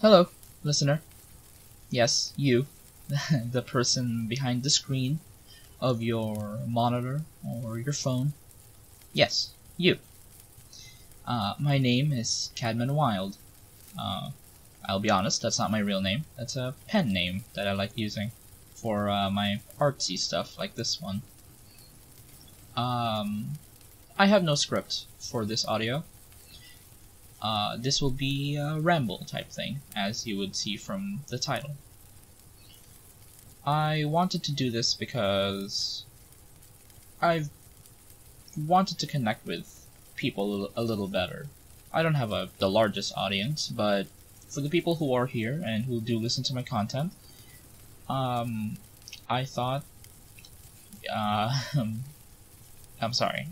Hello, listener. Yes, you, the person behind the screen of your monitor or your phone. Yes, you. My name is Cadman Wild. I'll be honest, that's not my real name. That's a pen name that I like using for my artsy stuff like this one. I have no script for this audio. This will be a ramble type thing, as you would see from the title. I wanted to do this because I've wanted to connect with people a little better. I don't have the largest audience, but for the people who are here and who do listen to my content, I thought, I'm sorry,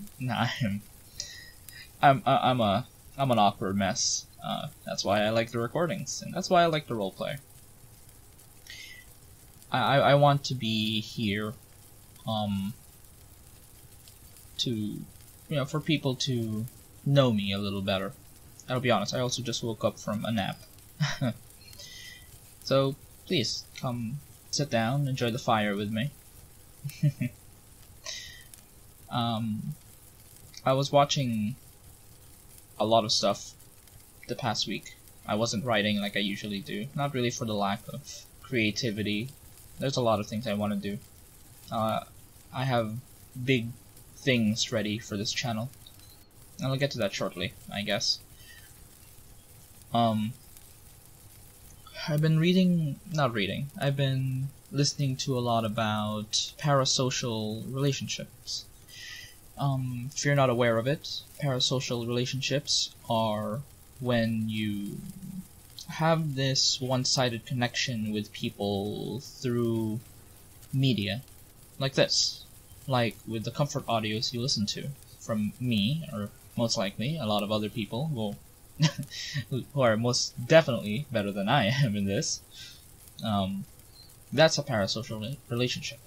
I'm an awkward mess. That's why I like the recordings, and that's why I like the roleplay. I want to be here, for people to know me a little better. I'll be honest, I also just woke up from a nap. So, please, come sit down, enjoy the fire with me. I was watching a lot of stuff the past week. I wasn't writing like I usually do. Not really for the lack of creativity. There's a lot of things I want to do. I have big things ready for this channel. I'll get to that shortly, I guess. I've been I've been listening to a lot about parasocial relationships. If you're not aware of it, parasocial relationships are when you have this one-sided connection with people through media, like this, like with the comfort audios you listen to from me, or most likely a lot of other people who are most definitely better than I am in this. That's a parasocial relationship.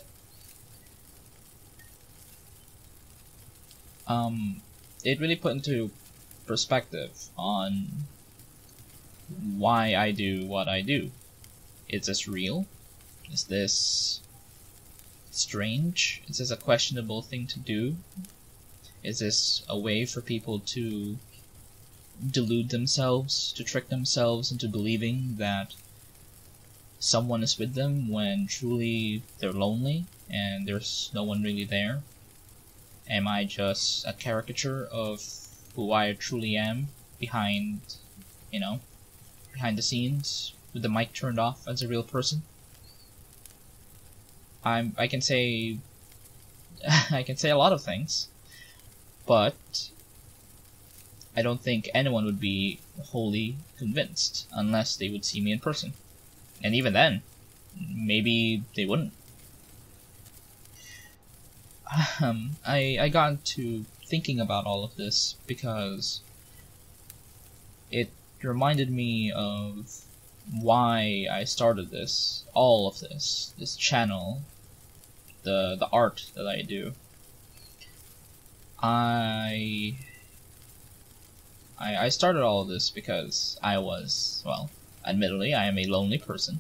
It really put into perspective on why I do what I do. Is this real? Is this strange? Is this a questionable thing to do? Is this a way for people to delude themselves, to trick themselves into believing that someone is with them when truly they're lonely and there's no one really there? Am I just a caricature of who I truly am behind the scenes with the mic turned off as a real person? I can say a lot of things, but I don't think anyone would be wholly convinced unless they would see me in person. And even then, maybe they wouldn't. I got into thinking about all of this because it reminded me of why I started all of this channel, the art that I do. I started all of this because I was, well, admittedly, I am a lonely person.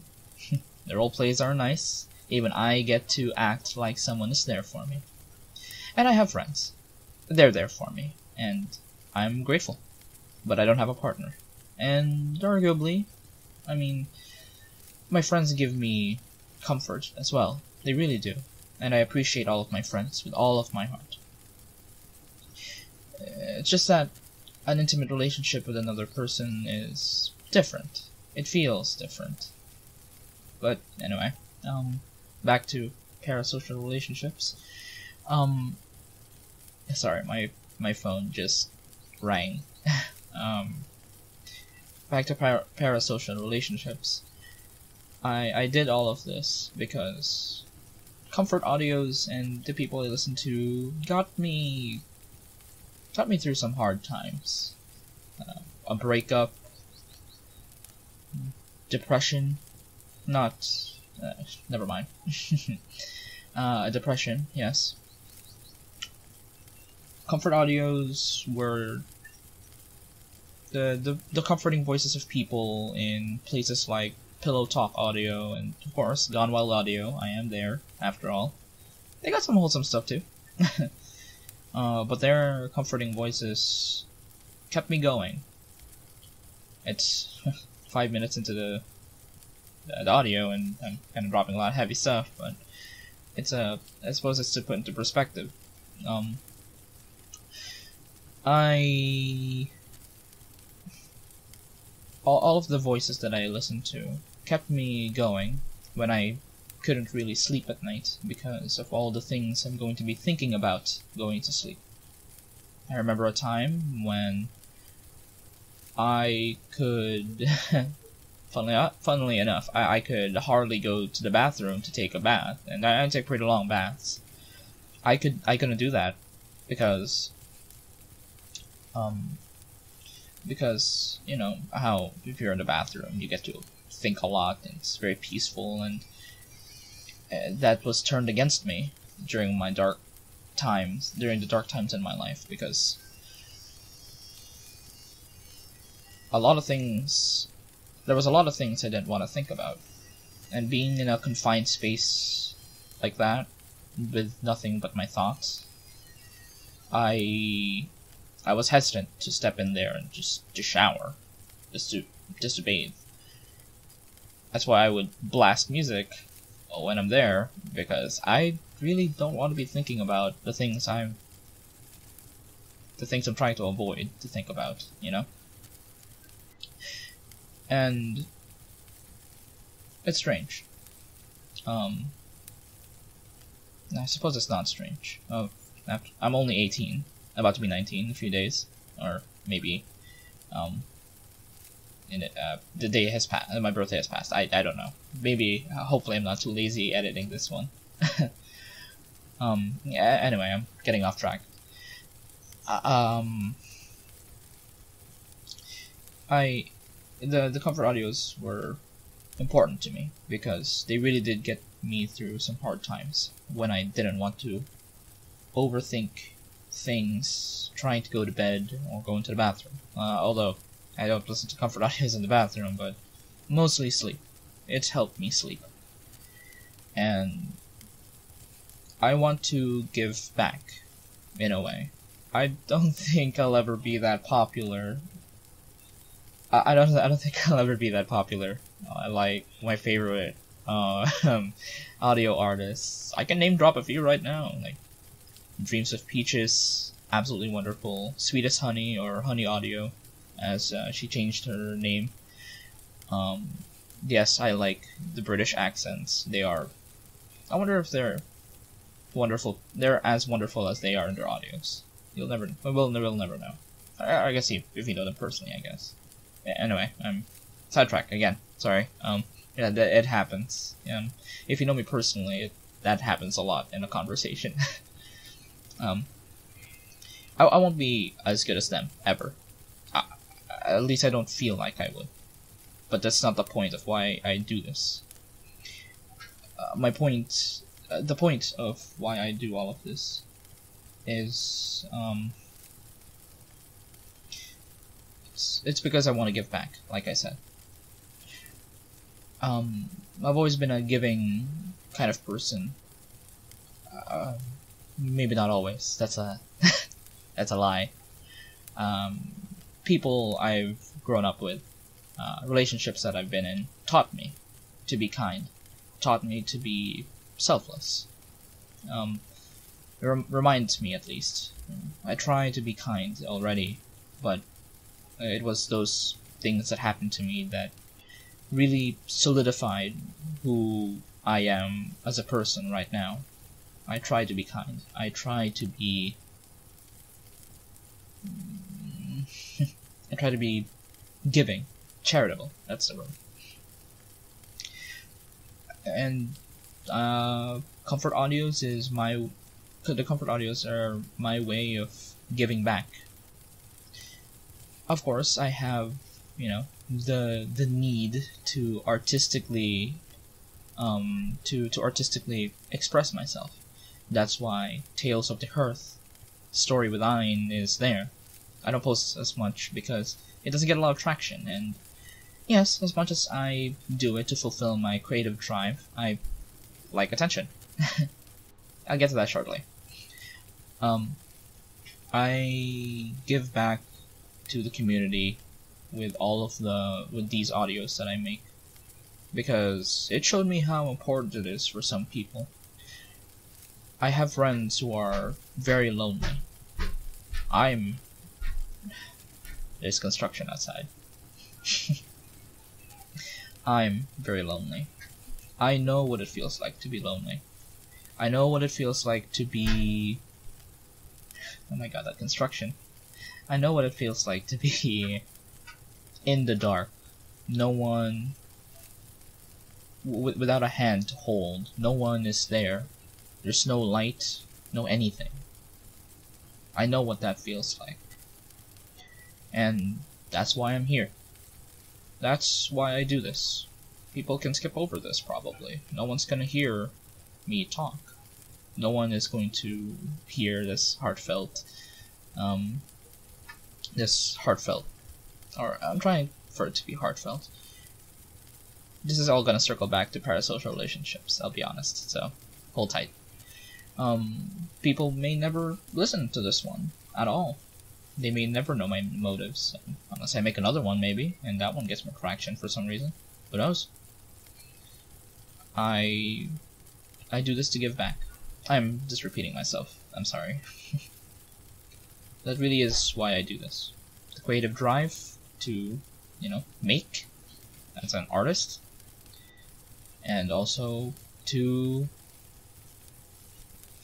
The role plays are nice. Even I get to act like someone is there for me. And I have friends. They're there for me, and I'm grateful. But I don't have a partner. And arguably, my friends give me comfort as well. They really do. And I appreciate all of my friends with all of my heart. It's just that an intimate relationship with another person is different. It feels different. But anyway, back to parasocial relationships. Sorry, my phone just rang. Back to parasocial relationships. I did all of this because comfort audios and the people I listen to got me through some hard times. A breakup, depression, never mind. Depression, yes. Comfort audios the comforting voices of people in places like Pillow Talk Audio and of course Gone Wild Audio. I am there after all. They got some wholesome stuff too. But their comforting voices kept me going. It's 5 minutes into the audio, and I'm kind of dropping a lot of heavy stuff, but I suppose it's to put into perspective. All of the voices that I listened to kept me going when I couldn't really sleep at night because of all the things I'm going to be thinking about going to sleep. I remember a time when I could, funnily enough, I could hardly go to the bathroom to take a bath, and I take pretty long baths. I couldn't do that because you know how if you're in the bathroom you get to think a lot and it's very peaceful, and that was turned against me during the dark times in my life, because there was a lot of things I didn't want to think about, and being in a confined space like that with nothing but my thoughts, I was hesitant to step in there and just to shower, just to bathe. That's why I would blast music when I'm there, because I really don't want to be thinking about the things I'm trying to avoid to think about, you know? And it's strange. I suppose it's not strange. I'm only 18, about to be 19 in a few days, or maybe the day has passed. My birthday has passed. I don't know. Maybe hopefully I'm not too lazy editing this one. Yeah, anyway, I'm getting off track. The comfort audios were important to me because they really did get me through some hard times when I didn't want to overthink things trying to go to bed or go into the bathroom. Although I don't listen to comfort audios in the bathroom, but mostly sleep. It's helped me sleep. And I want to give back, in a way. I don't think I'll ever be that popular. I don't think I'll ever be that popular. Like my favorite audio artists. I can name drop a few right now. Like Dreams of Peaches, absolutely wonderful. Sweet as Honey, or Honey Audio, as she changed her name. Yes, I like the British accents. They are. I wonder if they're wonderful. They're as wonderful as they are in their audios. We'll never know. I guess if you know them personally, I guess. Anyway, I'm sidetracked again. Sorry. Yeah, it happens. If you know me personally, that happens a lot in a conversation. I won't be as good as them ever. At least I don't feel like I would. But that's not the point of why I do this. The point of why I do all of this is it's because I want to give back, like I said. I've always been a giving kind of person. Maybe not always. That's a that's a lie. People I've grown up with, relationships that I've been in, taught me to be kind, taught me to be selfless. Reminds me, at least. I try to be kind already, but it was those things that happened to me that really solidified who I am as a person right now. I try to be kind. I try to be I try to be giving, charitable. That's the word. And comfort audios are my way of giving back. Of course, I have, the need to artistically artistically express myself. That's why Tales of the Hearth, Story with Ein, is there. I don't post as much because it doesn't get a lot of traction. And yes, as much as I do it to fulfill my creative drive, I like attention. I'll get to that shortly. I give back to the community with with these audios that I make, because it showed me how important it is for some people. I have friends who are very lonely. There's construction outside. I'm very lonely. I know what it feels like to be lonely. I know what it feels like to be... Oh my god, that construction. I know what it feels like to be in the dark. No one... without a hand to hold. No one is there. There's no light, no anything. I know what that feels like. And that's why I'm here. That's why I do this. People can skip over this, probably. No one's gonna hear me talk. No one is going to hear this heartfelt, or I'm trying for it to be heartfelt. This is all gonna circle back to parasocial relationships, I'll be honest, so hold tight. People may never listen to this one at all. They may never know my motives, unless I make another one maybe, and that one gets more traction for some reason. Who knows? I do this to give back. I'm just repeating myself. I'm sorry. That really is why I do this. The creative drive to, make as an artist, and also to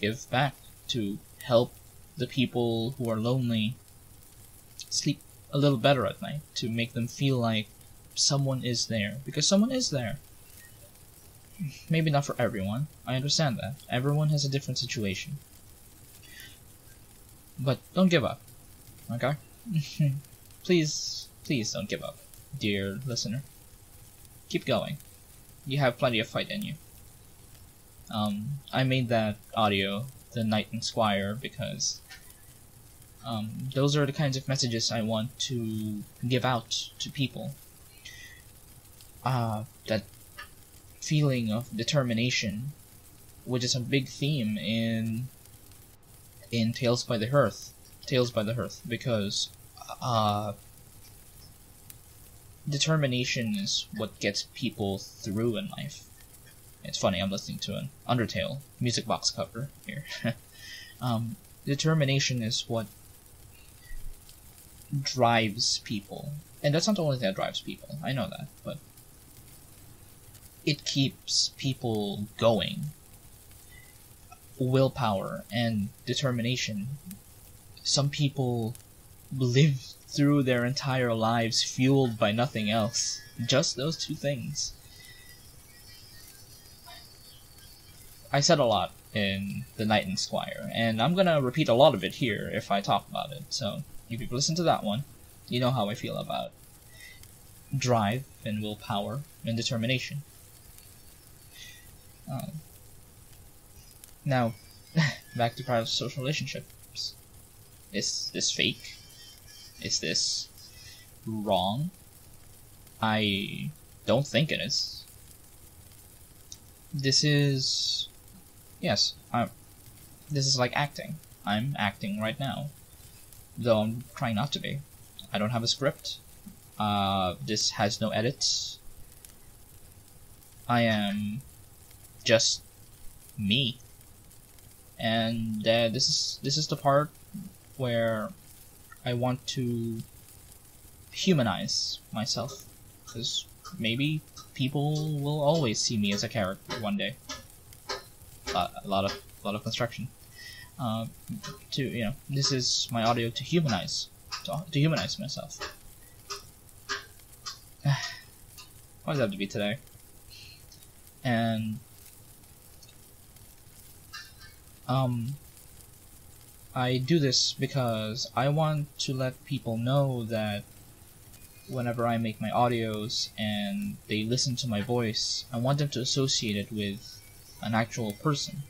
give back, to help the people who are lonely sleep a little better at night, to make them feel like someone is there, because someone is there. Maybe not for everyone, I understand that. Everyone has a different situation. But don't give up, okay? Please don't give up, dear listener. Keep going. You have plenty of fight in you. I made that audio, the Knight and Squire, because those are the kinds of messages I want to give out to people. That feeling of determination, which is a big theme in Tales by the Hearth, because determination is what gets people through in life. It's funny, I'm listening to an Undertale music box cover here. Determination is what drives people. And that's not the only thing that drives people, I know that, but it keeps people going. Willpower and determination. Some people live through their entire lives fueled by nothing else. Just those two things. I said a lot in The Knight and Squire, and I'm gonna repeat a lot of it here if I talk about it, so if you've listened to that one, you know how I feel about drive and willpower and determination. Now, back to parasocial relationships. Is this fake? Is this wrong? I don't think it is. This is... Yes, this is like acting. I'm acting right now. Though I'm trying not to be. I don't have a script. This has no edits. I am just me. And this is the part where I want to humanize myself, because maybe people will always see me as a character one day. A lot of construction. This is my audio to humanize myself. Why does it have to be today? And I do this because I want to let people know that whenever I make my audios and they listen to my voice, I want them to associate it with an actual person.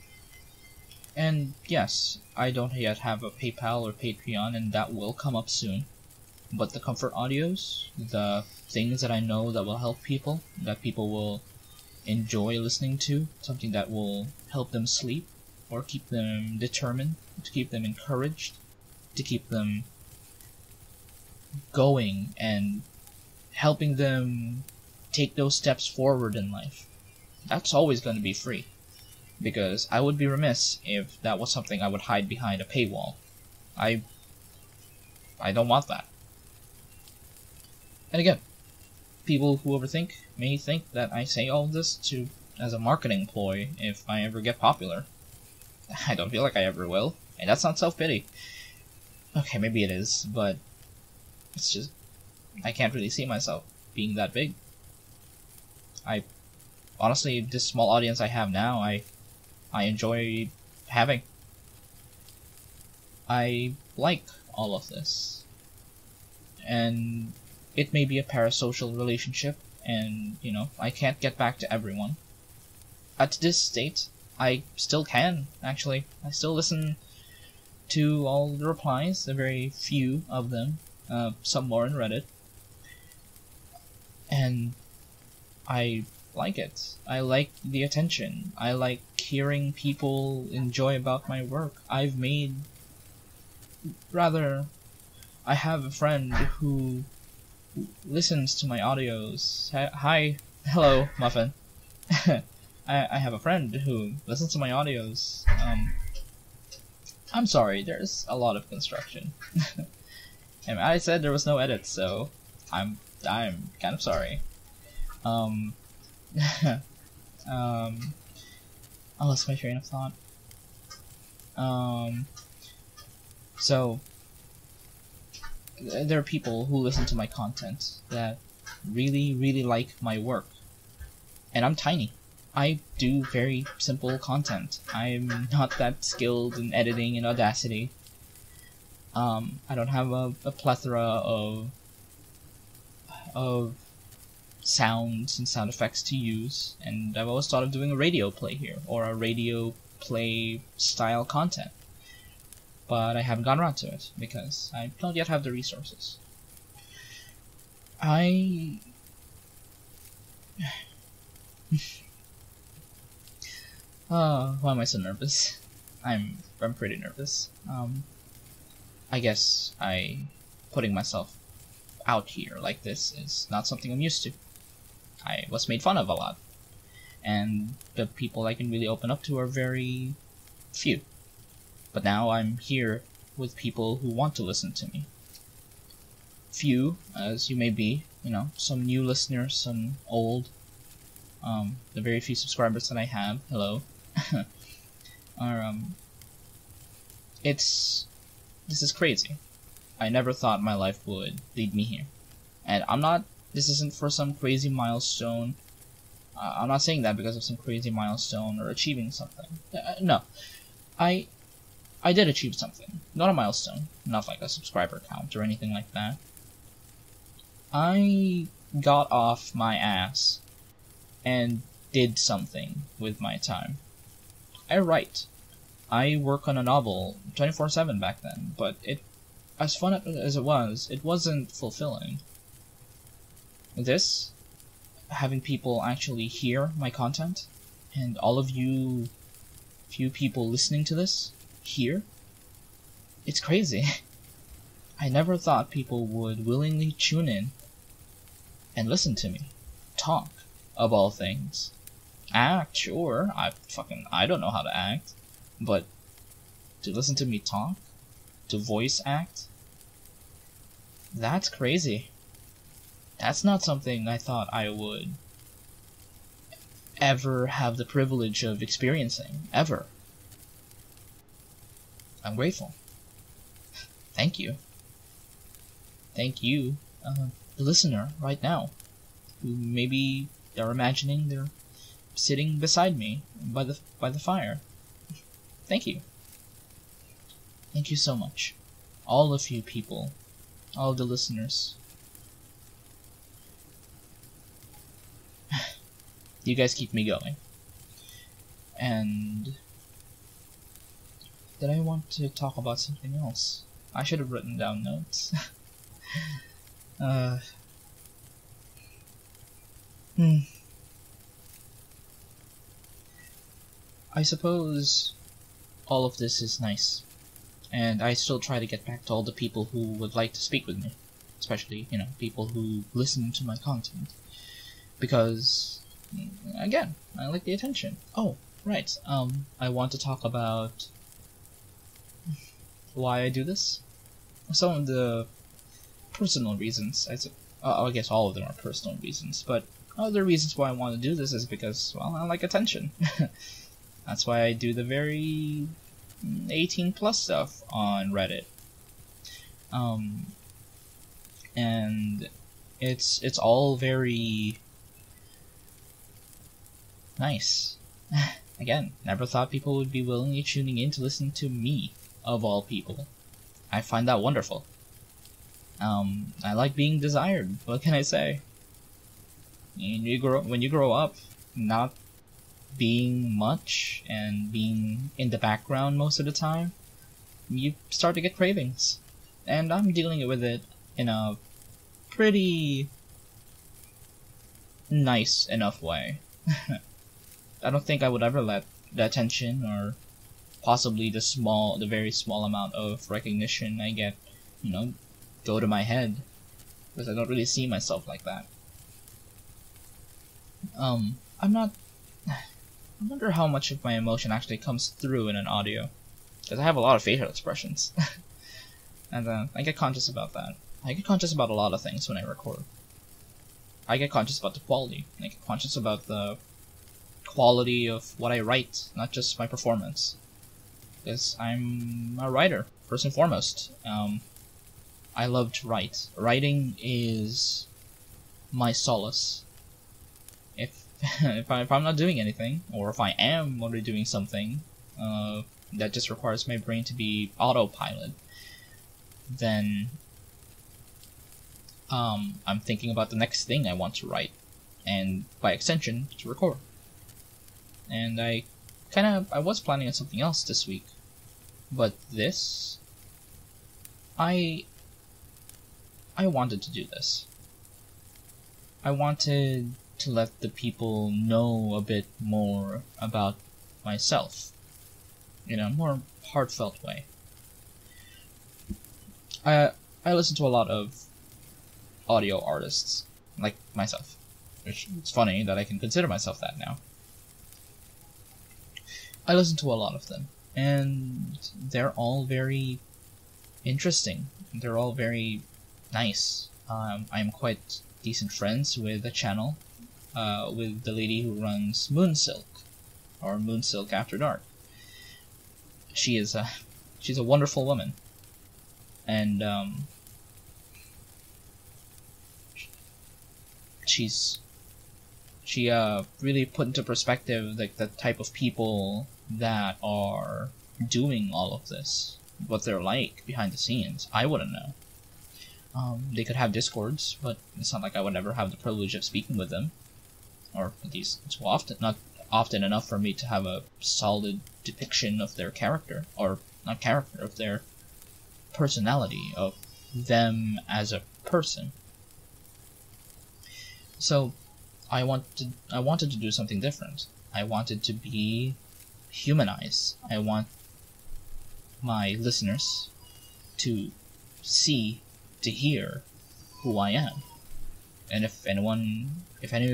And yes, I don't yet have a PayPal or Patreon, and that will come up soon. But the comfort audios, the things that I know that will help people, that people will enjoy listening to, something that will help them sleep, or keep them determined, to keep them encouraged, to keep them going and helping them take those steps forward in life, that's always going to be free. Because I would be remiss if that was something I would hide behind a paywall. I don't want that. And again, people who overthink may think that I say all this as a marketing ploy if I ever get popular. I don't feel like I ever will, and that's not self-pity. Okay, maybe it is, but it's just, I can't really see myself being that big. Honestly, this small audience I have now, I enjoy having. I like all of this. And it may be a parasocial relationship, and, you know, I can't get back to everyone. At this state, I still can, actually. I still listen to all the replies, a very few of them, some more in Reddit. And I like it. I like the attention. I like hearing people enjoy about my work. I have a friend who listens to my audios. Hi, hello, Muffin. I have a friend who listens to my audios. I'm sorry, there's a lot of construction. And I said there was no edit, so I'm kind of sorry. I lost my train of thought. So there are people who listen to my content that really, really like my work. And I'm tiny. I do very simple content. I'm not that skilled in editing in Audacity. I don't have a plethora of sounds and sound effects to use, and I've always thought of doing a radio play here, or a radio play style content. But I haven't gotten around to it, because I don't yet have the resources. Why am I so nervous? I'm pretty nervous. I guess putting myself out here like this is not something I'm used to. I was made fun of a lot, and the people I can really open up to are very few. But now I'm here with people who want to listen to me. Few, as you may be, you know, some new listeners, some old, the very few subscribers that I have, hello, are, this is crazy. I never thought my life would lead me here. And this isn't for some crazy milestone. I'm not saying that because of some crazy milestone or achieving something. No. I did achieve something. Not a milestone. Not like a subscriber count or anything like that. I got off my ass and did something with my time. I write. I work on a novel 24/7 back then, but as fun as it wasn't fulfilling. This, having people actually hear my content, and all of you few people listening to this here, it's crazy. I never thought people would willingly tune in and listen to me talk, of all things. Act, sure, I don't know how to act, but to listen to me talk, to voice act, that's crazy. That's not something I thought I would ever have the privilege of experiencing, ever. I'm grateful. Thank you. Thank you, the listener, right now, who maybe they're imagining they're sitting beside me by the fire. Thank you. Thank you so much. All of you people, all of the listeners. You guys keep me going. And did I want to talk about something else? I should have written down notes. uh, hmm. I suppose all of this is nice, and I still try to get back to all the people who would like to speak with me, especially, you know, people who listen to my content, because, again, I like the attention. Oh, right, I want to talk about why I do this. Some of the personal reasons, I guess all of them are personal reasons, but other reasons why I want to do this is because, well, I like attention. That's why I do the very 18 plus stuff on Reddit. And it's all very nice. Again, never thought people would be willingly tuning in to listen to me, of all people. I find that wonderful. I like being desired. What can I say? When you grow up, not being much and being in the background most of the time, you start to get cravings. And I'm dealing with it in a pretty nice enough way. I don't think I would ever let the attention or possibly the very small amount of recognition I get, you know, go to my head, because I don't really see myself like that. I wonder how much of my emotion actually comes through in an audio, because I have a lot of facial expressions, and I get conscious about that. I get conscious about a lot of things when I record. I get conscious about the quality. I get conscious about the quality of what I write, not just my performance. Because I'm a writer, first and foremost. I love to write. Writing is my solace. If I'm not doing anything, or if I am already doing something that just requires my brain to be autopilot, then I'm thinking about the next thing I want to write, and by extension, to record. And I was planning on something else this week, but this, I wanted to do this. I wanted to let the people know a bit more about myself in a more heartfelt way. I listen to a lot of audio artists like myself, which it's funny that I can consider myself that now. I listen to a lot of them, and they're all very interesting. They're all very nice. I'm quite decent friends with a channel with the lady who runs Moonsilk, or Moonsilk After Dark. She's a wonderful woman, and she really put into perspective like the type of people that are doing all of this, what they're like behind the scenes. I wouldn't know. They could have discords, but it's not like I would ever have the privilege of speaking with them, or at least not often enough for me to have a solid depiction of their character, or not character, of their personality, of them as a person. So I wanted to do something different. I wanted to be humanized. I want my listeners to see, to hear who I am. And if any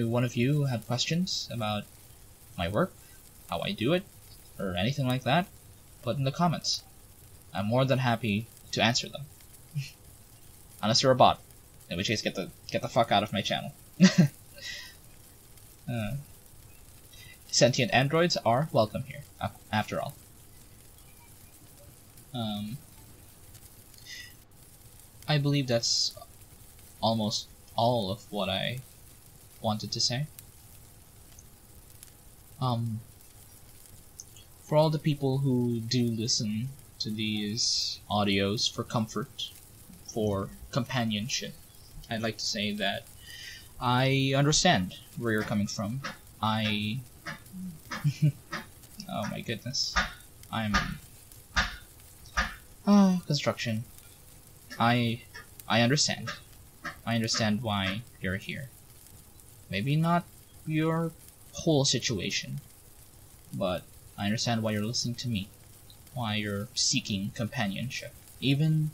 one of you have questions about my work, how I do it, or anything like that, put in the comments. I'm more than happy to answer them. Unless you're a bot, in which case get the fuck out of my channel. Sentient androids are welcome here, after all. I believe that's almost all of what I wanted to say. For all the people who do listen to these audios for comfort, for companionship, I'd like to say that I understand where you're coming from. Oh my goodness. Construction. I I understand. I understand why you're here. Maybe not your whole situation, but I understand why you're listening to me, why you're seeking companionship, even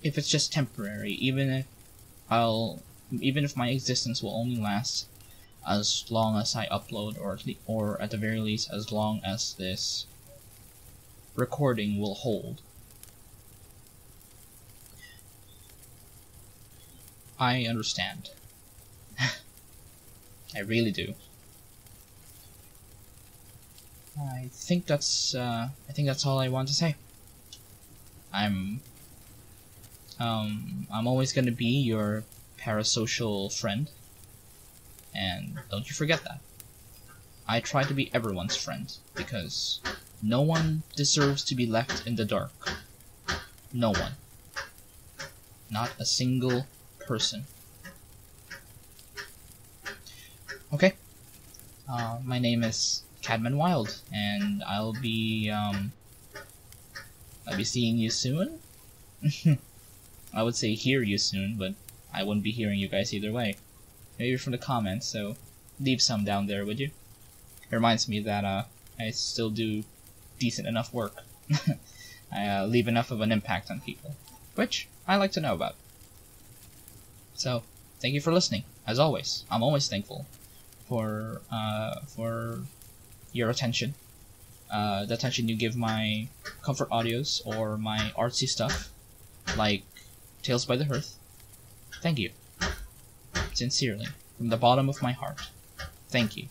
if it's just temporary, even if my existence will only last as long as I upload, or at the very least as long as this recording will hold. I understand. I really do. I think that's all I want to say. I'm always gonna be your parasocial friend, and don't you forget that. I try to be everyone's friend, because no one deserves to be left in the dark. No one. Not a single person. Okay. My name is Cadman Wild, and I'll be seeing you soon. I would say hear you soon, but I wouldn't be hearing you guys either way. Maybe from the comments, so leave some down there, would you? It reminds me that I still do decent enough work. I leave enough of an impact on people, which I like to know about. So, thank you for listening. As always, I'm always thankful for your attention, the attention you give my comfort audios or my artsy stuff, like Tales by the Hearth. Thank you. Sincerely, from the bottom of my heart. Thank you.